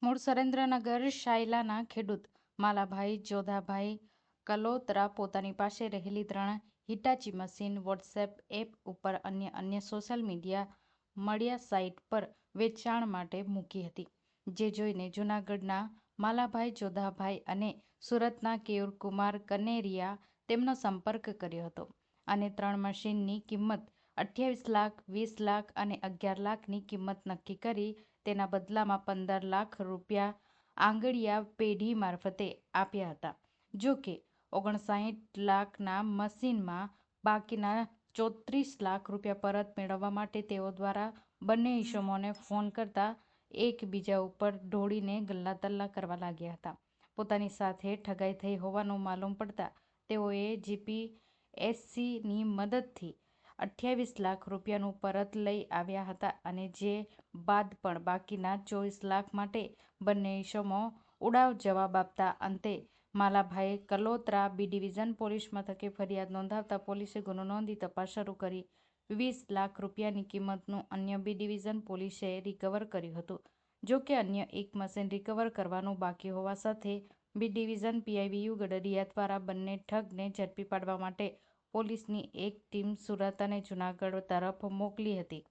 મૂળ સુરેન્દ્રનગર શાયલાના ખેડૂત માલાભાઈ જોધાભાઈ કલોત્રા પોતાની પાસે રહેલી 3 હિટાચી મશીન વોટ્સએપ એપ ઉપર અન્ય સોશિયલ મીડિયા મળ્યા સાઇટ પર વેચાણ માટે મૂકી હતી. જે જોઈને જૂનાગઢના માલાભાઈ જોધાભાઈ અને સુરતના કેયુરકુમાર કનેરિયા તેમનો સંપર્ક કર્યો હતો અને 3 મશીનની કિંમત 28 લાખ, 20 લાખ અને 11 લાખની કિંમત નક્કી કરી તેના બદલામાં 15 લાખ રૂપિયા આંગડિયા પેઢી મારફતે આપ્યા હતા. જો કે 59 લાખના મશીનમાં બાકીના 34 લાખ રૂપિયા પરત મેળવવા માટે તેઓ દ્વારા બંને ઈસમોને ફોન કરતા એકબીજા ઉપર ઢોળીને ગલ્લાતલ્લા કરવા લાગ્યા હતા. પોતાની સાથે ઠગાઈ થઈ હોવાનું માલુમ પડતા તેઓએ જીપીએસસીની મદદથી 28 લાખ રૂપિયાનું પરત લઈ આવ્યા હતા અને જે બાદ પણ બાકીના 24 લાખ માટે બંને ઈસમો ઉડાવ જવાબ આપતા અંતે Malabhai Kalotra B division police મથકે ફરિયાદ નોંધાવતા પોલીસે ગુનો નોંધી તપાસ શરૂ કરી 20 લાખ રૂપિયાની કિંમતનું અન્ય બી ડિવિઝન પોલીસે રિકવર કર્યું હતું. જો કે અન્ય એક મશીન રિકવર કરવાનું બાકી હોવા સાથે બી ડિવિઝન પીઆઈવીયુ ગડરિયા દ્વારા બંને ઠગને ઝડપી પાડવા માટે પોલીસની એક ટીમ સુરત અને જૂનાગઢ તરફ મોકલી હતી.